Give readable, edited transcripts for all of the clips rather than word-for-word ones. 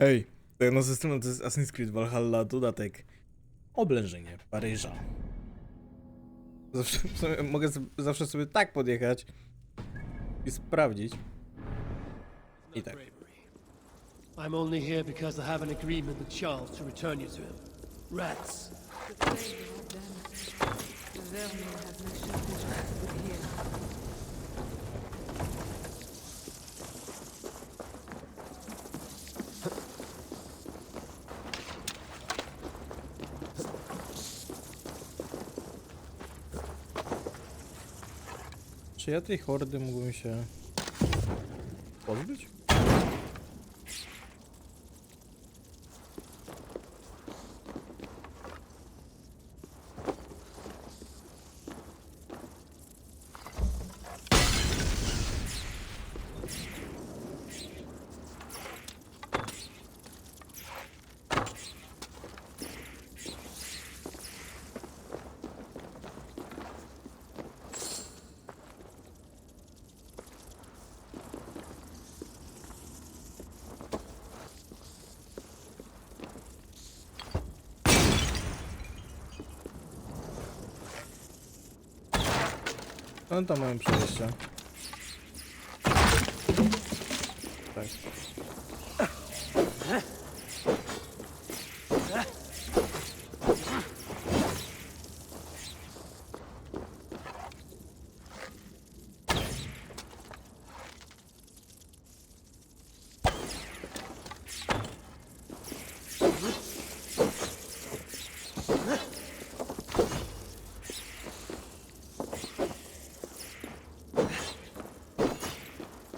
Hej, no system to jest Assassin's Creed Valhalla, dodatek Oblężenie Paryża. Zawsze, mogę zawsze sobie tak podjechać i sprawdzić. I tak. I'm only here because I have an agreement with Charles to return you to him. Rats. Czy ja tej hordy mógłbym się pozbyć? No to mają przejścia. Tak.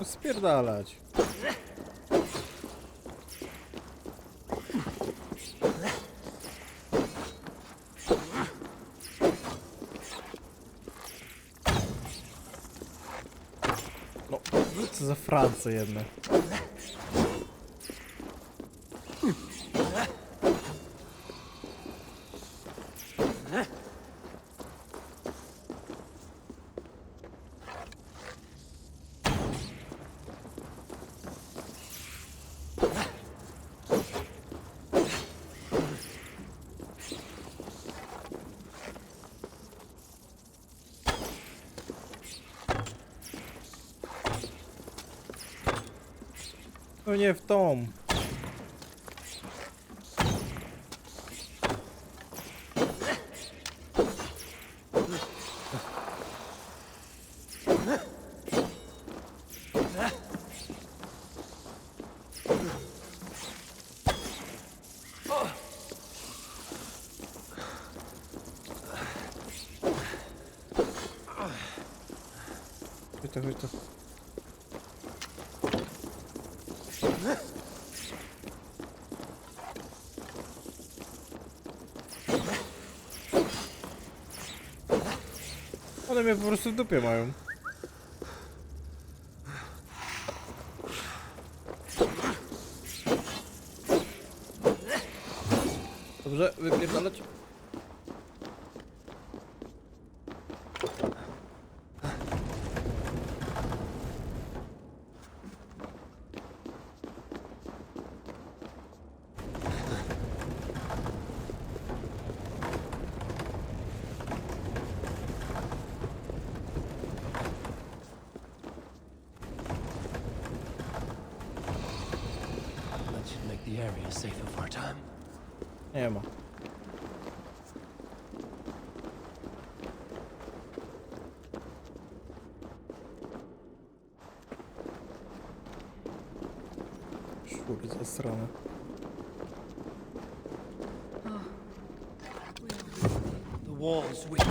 Spierdalać. No, co za Francja jedna. No nie w tą. Chodź to. One mnie po prostu w dupie mają. Dobrze, wypierdalać. That should make the area safer for a time. Nie ma. Szur zasrane. The walls weak.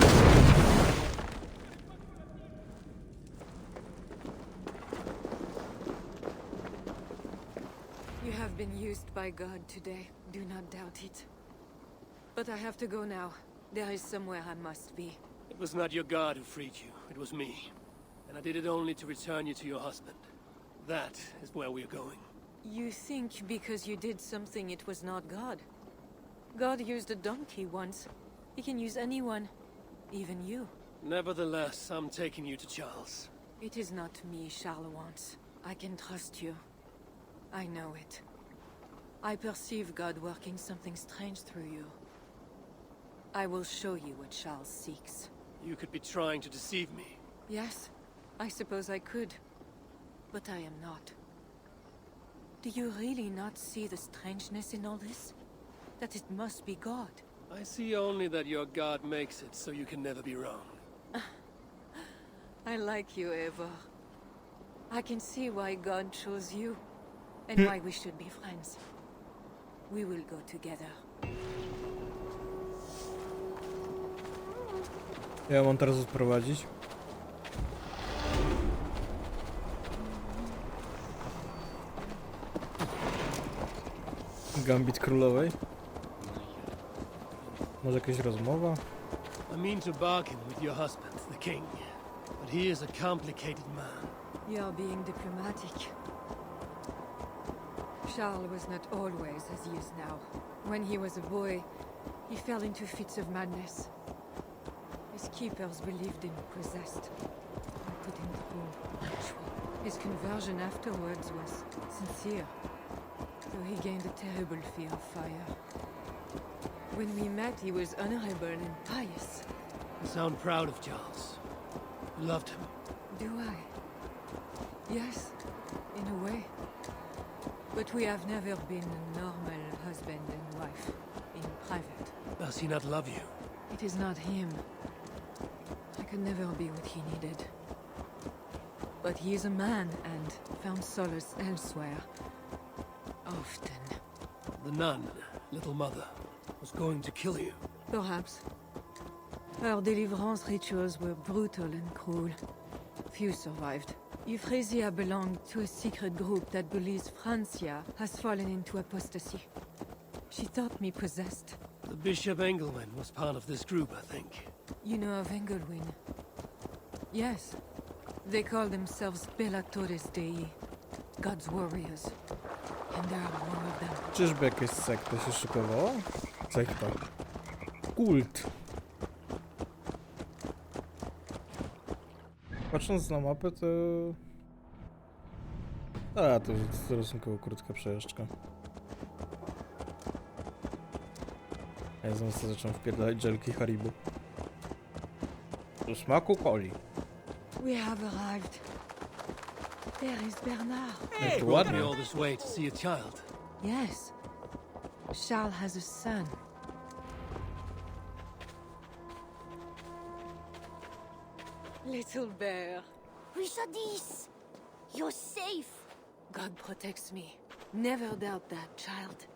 You have been used by God today. Do not doubt it. But I have to go now. There is somewhere I must be. It was not your God who freed you. It was me. And I did it only to return you to your husband. That is where we are going. You think because you did something it was not God? God used a donkey once. He can use anyone. Even you. Nevertheless, I'm taking you to Charles. It is not me Charles wants. I can trust you. I know it. I perceive God working something strange through you. I will show you what Charles seeks. You could be trying to deceive me. Yes, I suppose I could. But I am not. Do you really not see the strangeness in all this? That it must be God? I see only that your God makes it so you can never be wrong. I like you, Eivor. I can see why God chose you, and why we should be friends. We will go together. Ja mam teraz odprowadzić. Gambit królowej. Może jakaś rozmowa? I mean to bargain with your husband, the king. But he is a complicated man. You're being diplomatic. Charles was not always as he is now. When he was a boy, he fell into fits of madness. His keepers believed him possessed and put him through ritual. His conversion afterwards was sincere, though he gained a terrible fear of fire. When we met, he was honorable and pious. You sound proud of Charles. You loved him. Do I? Yes, in a way. But we have never been a normal husband and wife in private. Does he not love you? It is not him. I could never be what he needed. But he is a man and found solace elsewhere. Often. The nun, little mother, was going to kill you. Perhaps. Her deliverance rituals were brutal and cruel. Few survived. Euphrasia belonged to a secret group that believes Francia has fallen into apostasy. She thought me possessed. The Bishop Engelman was part of this group, I think. You know of Engelwin? Yes. They call themselves Bellatores Dei, God's warriors. And there are one of them. Czyżby jakaś sekta się szykowała? Sekta. Kult. Patrząc na mapę, to... A, to jest stosunkowo krótka przejażdżka. Ja znowu sobie zacząłem wpierdalać żelki Haribo. Do smaku coli. We have arrived. There is Bernard. Jak to Brought me ładnie. all this way to see a child. Yes. Charles has a son. Little bear. Richardis! You're safe! God protects me. Never doubt that, child.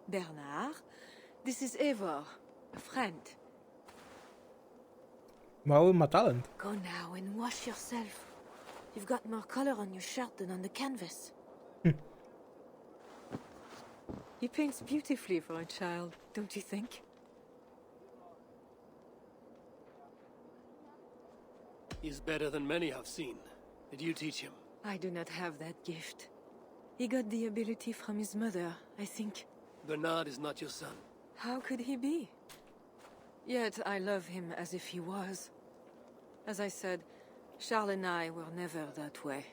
Bernard, this is Eivor, a friend. Mały ma talent. Go now and wash yourself. You've got more color on your shirt than on the canvas. He paints beautifully for a child, don't you think? He's better than many I've seen. Did you teach him? I do not have that gift. He got the ability from his mother, I think. Bernard is not your son. How could he be? Yet I love him as if he was. As I said, Charles and I were never that way.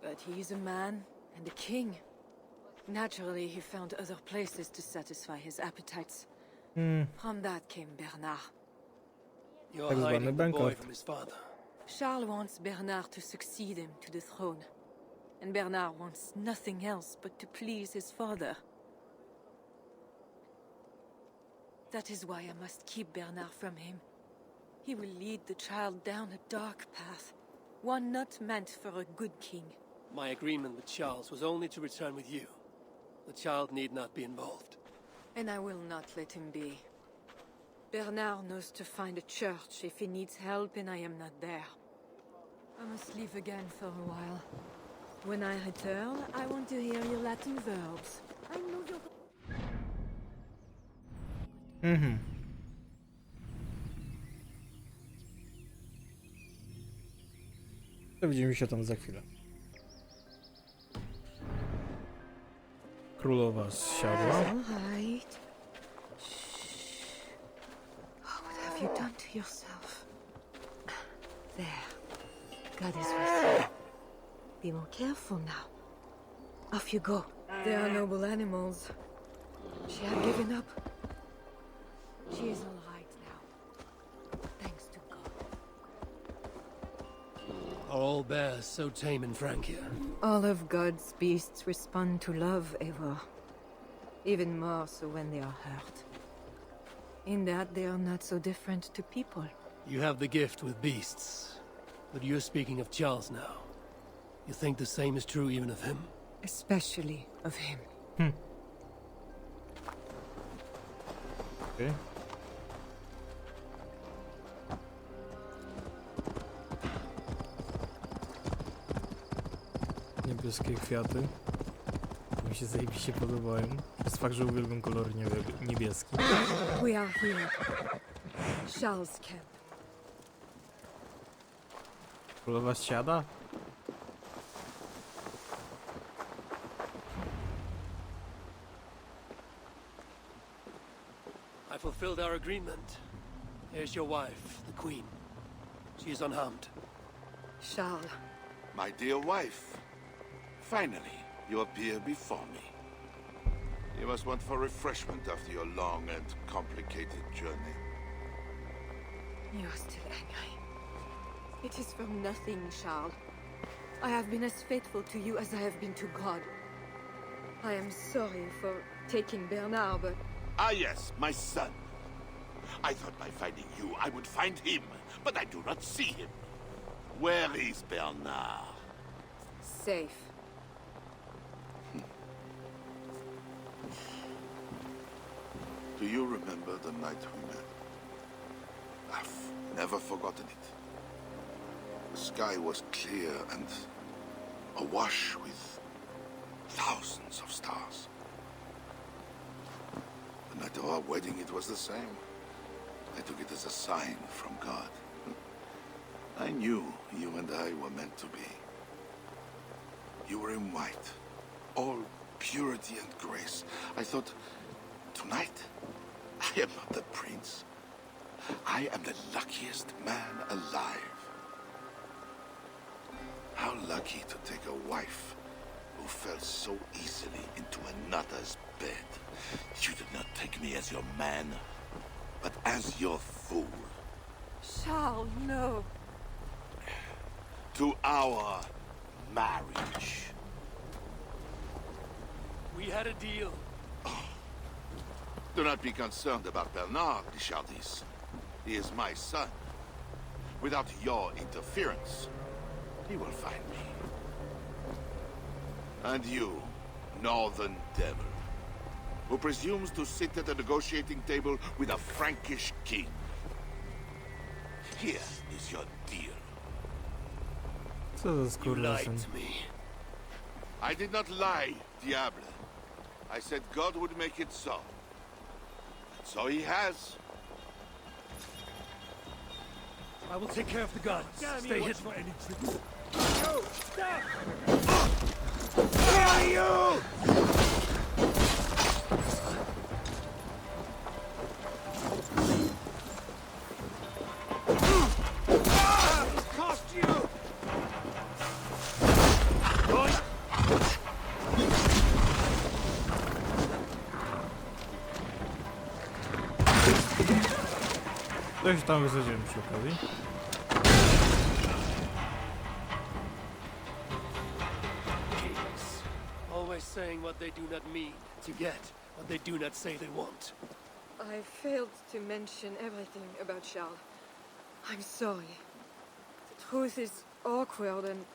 But he is a man and a king. Naturally, he found other places to satisfy his appetites. From that came Bernard. You're Tak zwany hiding the boy bankrupt. from his father. Charles wants Bernard to succeed him to the throne. And Bernard wants nothing else but to please his father. That is why I must keep Bernard from him. He will lead the child down a dark path, one not meant for a good king. My agreement with Charles was only to return with you. The child need not be involved. And I will not let him be. Bernard knows to find a church if he needs help and I am not there. I must leave again for a while. When I return, I want to hear your Latin verbs. I know you're... To widzimy się tam za chwilę. Królowa zsiadła. All right. Shh. Oh, what have you done to yourself? There. God is with you. Be more careful now. Off you go. They are noble animals. She had given up. She is all right now. Thanks to God. Are all bears so tame in Francia? All of God's beasts respond to love, Eivor. Even more so when they are hurt. In that they are not so different to people. You have the gift with beasts. But you're speaking of Charles now. You think the same is true even of him? Especially of him. Okay. Niebieskie kwiaty. Mi się zajebiście podobają. Przez fakt, że uwielbiam kolor niebieski. We are here. Charles' camp. Królowa siada? I fulfilled our agreement. Here's your wife, the Queen. She is unharmed. Charles. My dear wife, finally you appear before me. You must want for refreshment after your long and complicated journey. You are still angry. It is from nothing, Charles. I have been as faithful to you as I have been to God. I am sorry for taking Bernard, but Ah yes, my son. I thought by finding you I would find him, but I do not see him. Where is Bernard? safe. Do you remember the night we met? I've never forgotten it. The sky was clear and awash with thousands of stars. The night of our wedding, it was the same. I took it as a sign from God. I knew you and I were meant to be. You were in white, all purity and grace. I thought, tonight, I am not the prince. I am the luckiest man alive. How lucky to take a wife who fell so easily into another's bed. You did not take me as your man, but as your fool. Charles, no. To our marriage. We had a deal. Do not be concerned about Bernard, Richardis. He is my son. Without your interference, he will find me. And you, northern devil, who presumes to sit at a negotiating table with a Frankish king. Here is your deal. Co za You skurwysyn. lied to me. I did not lie, Diable. I said God would make it so. And so he has. I will take care of the guns. Stay hidden. For any tricks. Cost you! Coś tam wysadziłem przy okazji. Kings. Always saying what they do not mean to get what they do not say they want. I failed to mention everything about Charles. I'm sorry. The truth is awkward and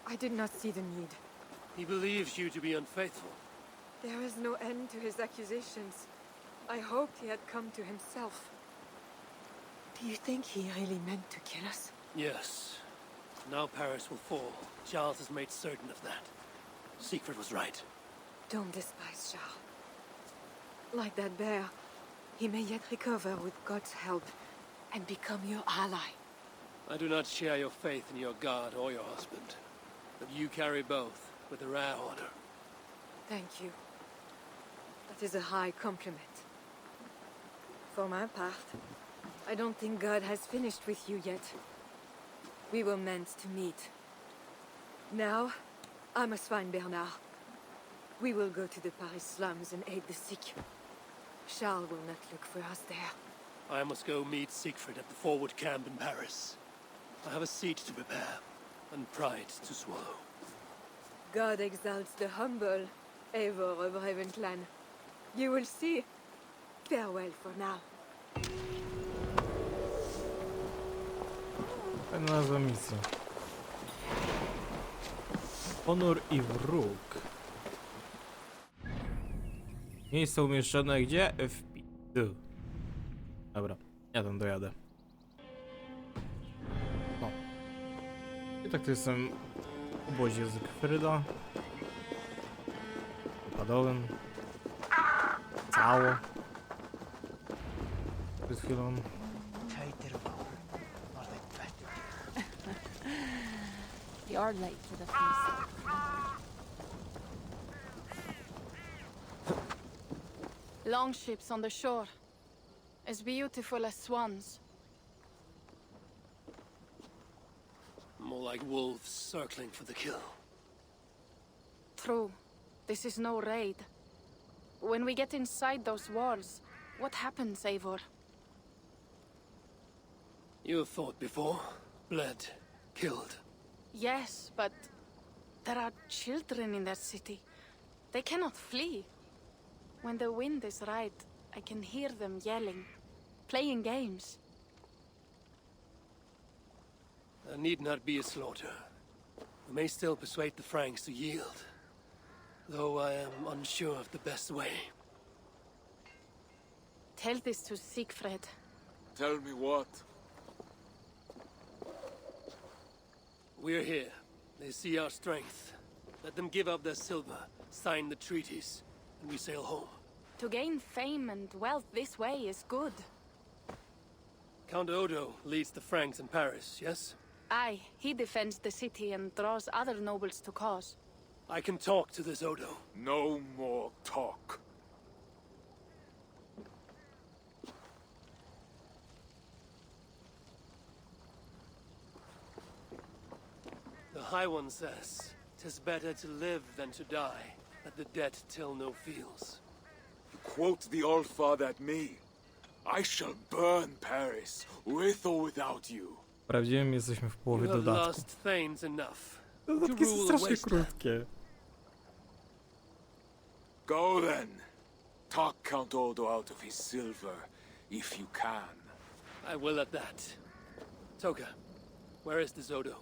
I did not see the need. He believes you to be unfaithful. There is no end to his accusations. I hoped he had come to himself. Do you think he really meant to kill us? Yes. Now Paris will fall. Charles has made certain of that. Siegfried was right. Don't despise Charles. Like that bear, he may yet recover with God's help and become your ally. I do not share your faith in your God or your husband. But you carry both with a rare honor. Thank you. That is a high compliment. For my part, I don't think God has finished with you yet. We were meant to meet. Now, I must find Bernard. We will go to the Paris slums and aid the sick. Charles will not look for us there. I must go meet Siegfried at the forward camp in Paris. I have a siege to prepare, and pride to swallow. God exalts the humble, Eivor of Ravenclan. You will see. Farewell for now. Fajna nazwa misji. Honor i wróg. Miejsce umieszczone gdzie? W Dobra, ja tam dojadę. No. I tak to jestem w obozie Siegfrieda. Padałem. Cało. Przed chwilą. You're late to the feast. Longships on the shore. As beautiful as swans. More like wolves circling for the kill. True. This is no raid. When we get inside those walls, what happens, Eivor? You have fought before, bled, killed. Yes, but there are children in that city. They cannot flee. When the wind is right, I can hear them yelling, playing games. There need not be a slaughter. We may still persuade the Franks to yield, though I am unsure of the best way. Tell this to Siegfried. Tell me what? We're here. They see our strength. Let them give up their silver, sign the treaties, and we sail home. To gain fame and wealth this way is good. Count Odo leads the Franks in Paris, yes? Aye, he defends the city and draws other nobles to cause. I can talk to this Odo. No more talk. The High One says, 'tis better to live than to die, that the dead till no feels. You quote the All-Father at me. I shall burn Paris, with or without you. Prawdziwym jesteśmy w połowie You have dodatku. lost Thanes enough. Dodatki są rule strasznie a wasteland. krótkie. Go then. Talk Count Odo out of his silver, if you can. I will at that. Toka, where is this Odo?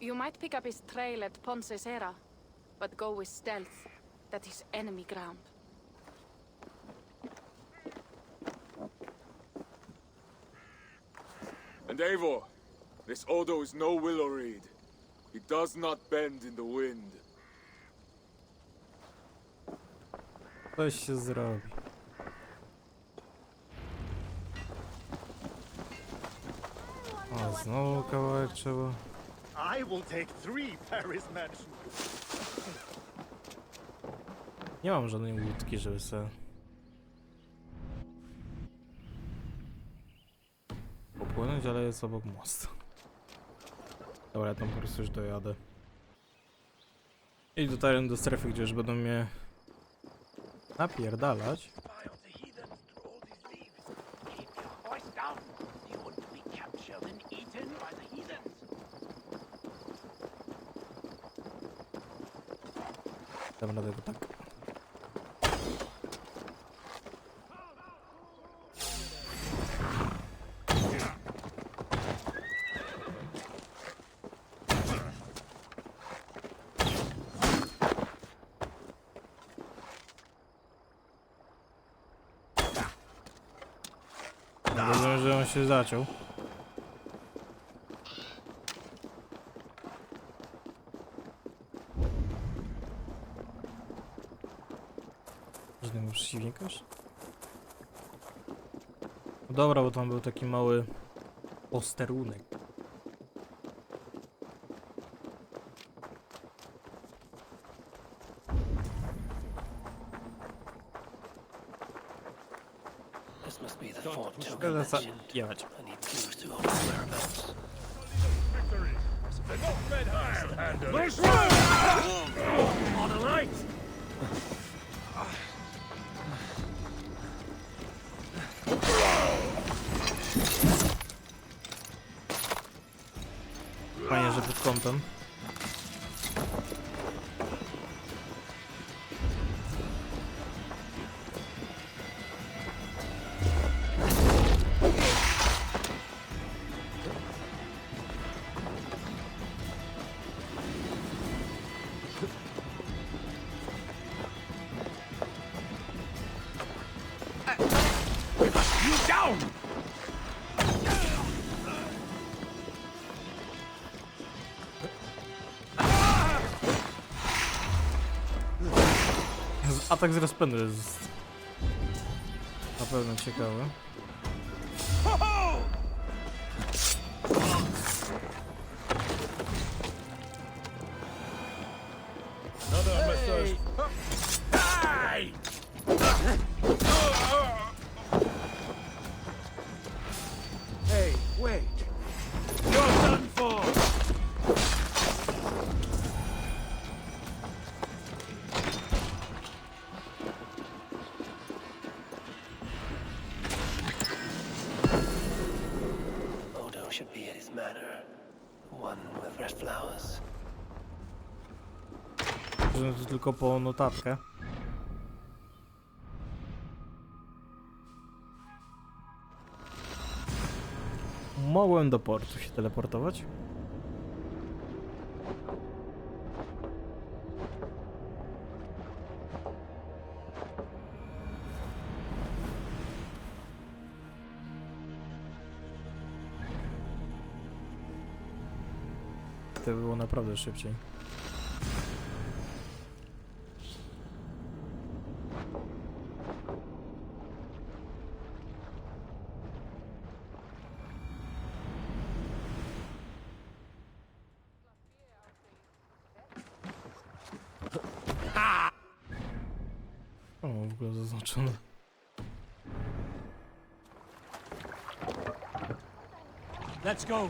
You might pick up his trail at Poncesera, but go with stealth. That is enemy ground. And Eivor, this Odo is no willow reed. He does not bend in the wind. Coś się zrobi. O, znowu kawałek trzeba. I will take 3 Paris mansions. Nie mam żadnej łódki, żeby sobie popłynąć, ale jest obok mostu. Dobra, ja tam po prostu już dojadę. I dotarłem do strefy, gdzie już będą mnie napierdalać. Dam radę go tak. Rozumiem, że on się zaciął. Żadnego przeciwnika już? No dobra, bo tam był taki mały posterunek. This must be the fort Toka Zgadza się. mentioned. Jechać. I need clues to Odo's whereabouts. On the right. powrotem. You down! Atak z rozpędu jest na pewno ciekawy. Hey, wait. You're done for! Odo should be at his manor. One with fresh flowers. Że to tylko po notatkę. Mogłem do portu się teleportować. To było naprawdę szybciej. O, w ogóle zaznaczone. Let's go.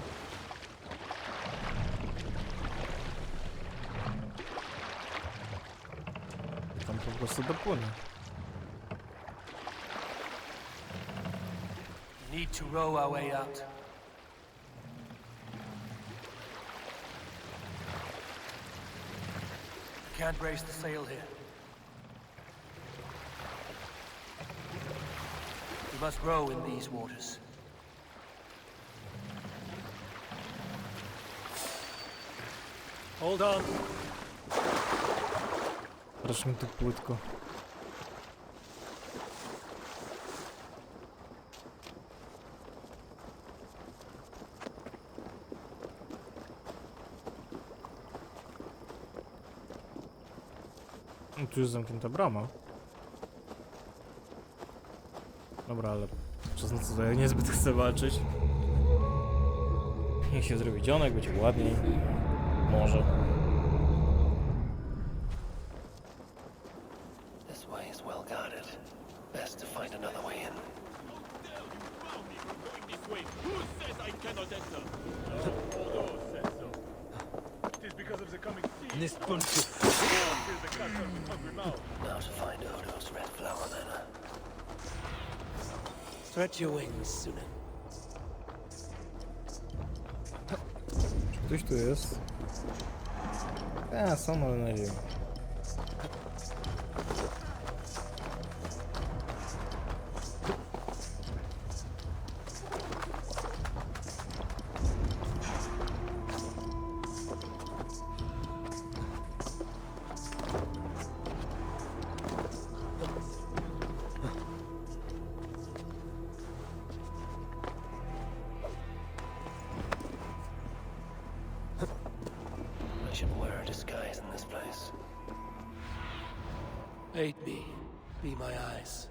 Tam po prostu dopłynę. Need to row our way out. Can't raise the sail here. We must row in these waters. Hold on. Strasznie tu płytko. No, tu jest zamknięta brama. Dobra, ale przez noc to ja niezbyt chcę walczyć. Niech się zrobi dzionek, będzie ładniej. Może. This way is well guarded. Best to find another way in. Now to find Odo's red flower manor. Stretch your wings, Sunan. Ktoś tu jest? Są, ale na ziemi. I should wear a disguise in this place. Aid me. Be my eyes.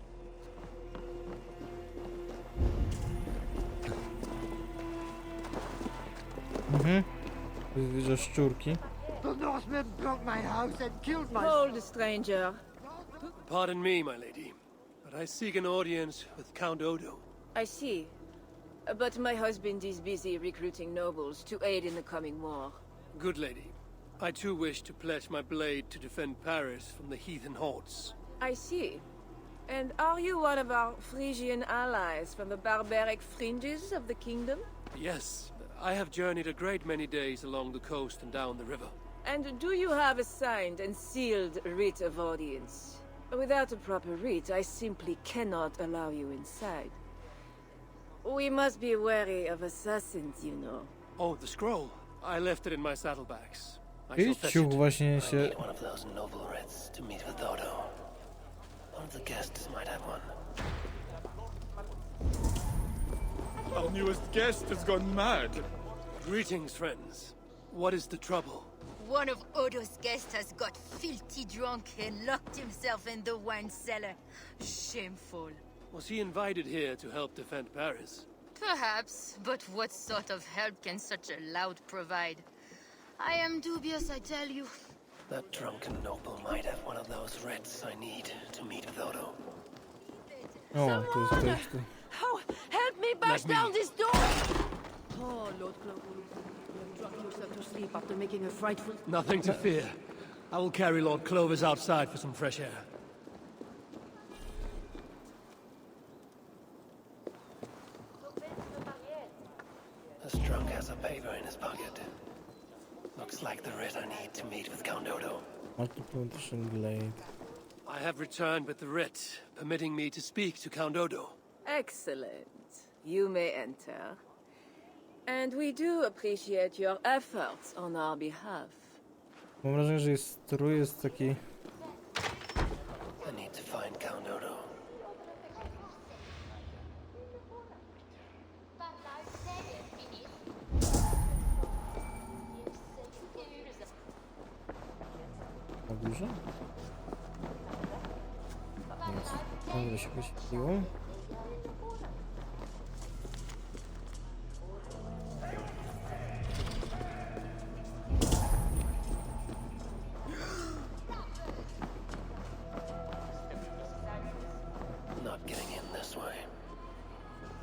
Widzę szczurki. The Northmen broke my house and killed my... Hold, stranger. Pardon me, my lady, but I seek an audience with Count Odo. I see. But my husband is busy recruiting nobles to aid in the coming war. Good lady, I too wish to pledge my blade to defend Paris from the heathen hordes. I see. And are you one of our Frisian allies from the barbaric fringes of the kingdom? Yes, I have journeyed a great many days along the coast and down the river. And do you have a signed and sealed writ of audience? Without a proper writ, I simply cannot allow you inside. We must be wary of assassins, you know. Oh, the scroll. I left it in my saddlebags. I shall I fetch ciuch it. właśnie I się... need one of those noble writs to meet with Odo. One of the guests might have one. Our newest guest has gone mad. Greetings, friends. What is the trouble? One of Odo's guests has got filthy drunk and locked himself in the wine cellar. Shameful. Was he invited here to help defend Paris? Perhaps, but what sort of help can such a lout provide? I am dubious, I tell you. That drunken noble might have one of those writs I need to meet with Odo. O, tu jest ktoś tu. Oh, help me bash Let me. down this door! Oh, Lord Clover, you have dropped yourself to sleep after making a frightful... Nothing to fear. I will carry Lord Clovis outside for some fresh air. This drunk has a paper in his pocket. Looks like the writ I need to meet with Count Odo. Multiplication blade. I have returned with the writ, permitting me to speak to Count Odo. Excellent. You may enter. And we do appreciate your efforts on our behalf. Mam wrażenie, że jest strój, jest taki... I need to find Count Odo. Na górze? Nic. Ciągle się wyświetliło. Not getting in this way.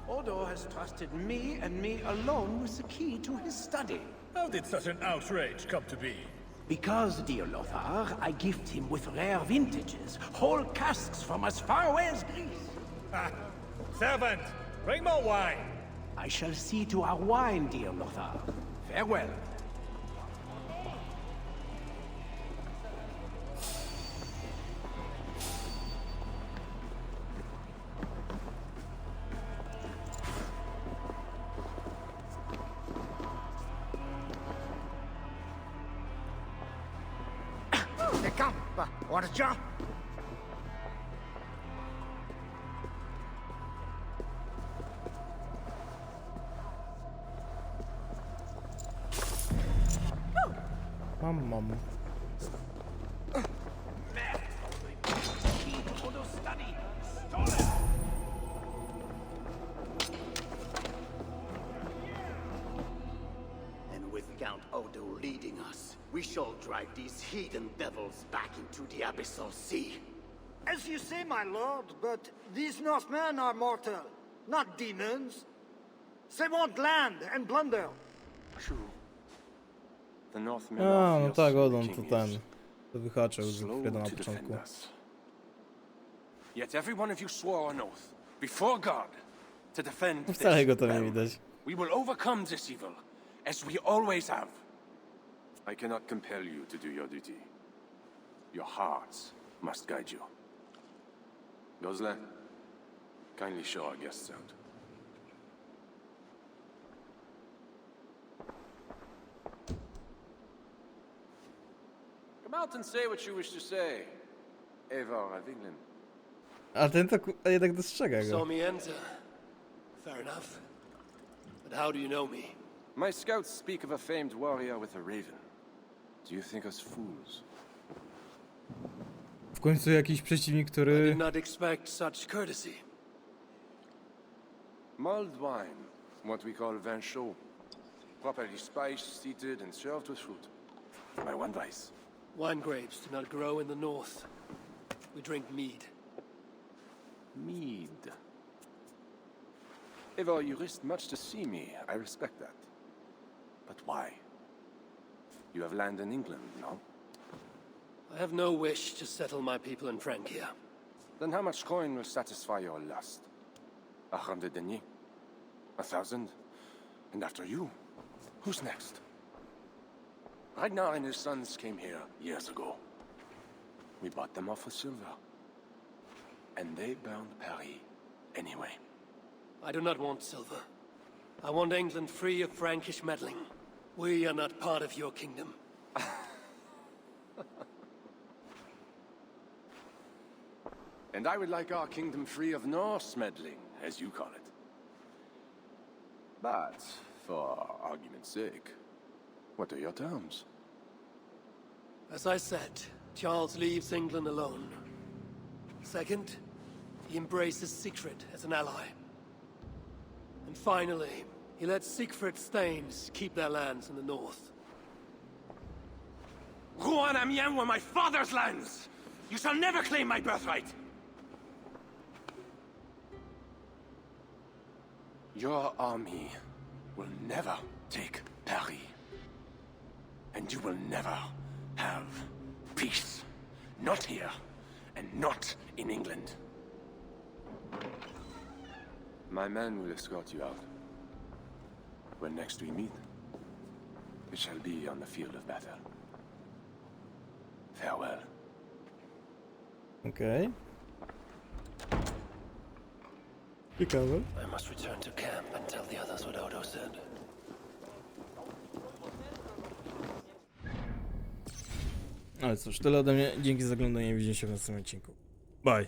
Odo has trusted me and me alone with the key to his study. How did such an outrage come to be? Because, dear Lothar, I gift him with rare vintages, whole casks from as far away as Greece. Ah, servant, bring more wine. I shall see to our wine, dear Lothar. Farewell. The camp, Orja. Mam. Key to Odo's study. Stolen. And with Count Odo leading us, we shall drive these heathen devils back into the abyssal sea. As you say, my lord, but these Northmen are mortal, not demons. They want land and plunder. True. The Northmen A, are no fierce tak, Odon king to is ten. To wyhaczył z slow Freda na to defend początku. us. Yet every one of you swore an oath before God to defend No wcale this go tam nie realm. widać. We will overcome this evil, as we always have. I cannot compel you to do your duty. Your hearts must guide you. Gosle, kindly show our guests out. Come out and say what you wish to say, Eivor of England. A ten to jednak dostrzega Saw go. me enter. Fair enough. But how do you know me? My scouts speak of a famed warrior with a raven. Do you think us fools? W końcu jakiś przeciwnik, I który... did not expect such courtesy. Mulled wine, what we call vin chaud. Properly spiced, seated, and served with fruit. My one vice. Wine grapes do not grow in the north. We drink mead. Mead. Eivor, you risked much to see me. I respect that. But why? You have land in England, no? I have no wish to settle my people in Francia. Then how much coin will satisfy your lust? 100 deniers? 1,000? And after you? Who's next? Ragnar and his sons came here years ago. We bought them off with silver. And they burned Paris anyway. I do not want silver. I want England free of Frankish meddling. We are not part of your kingdom. And I would like our kingdom free of Norse meddling, as you call it. But, for argument's sake, what are your terms? As I said, Charles leaves England alone. Second, he embraces Siegfried as an ally. And finally, he lets Siegfried's Thanes keep their lands in the north. Rouen and Amiens were my father's lands! You shall never claim my birthright! Your army will never take Paris. And you will never have peace. Not here, and not in England. My men will escort you out. When next we meet, it shall be on the field of battle. Farewell. Okej. Ciekawe. I must return to camp and tell the others what Odo said. Ale cóż, tyle ode mnie. Dzięki za oglądanie. Widzimy się w następnym odcinku. Bye.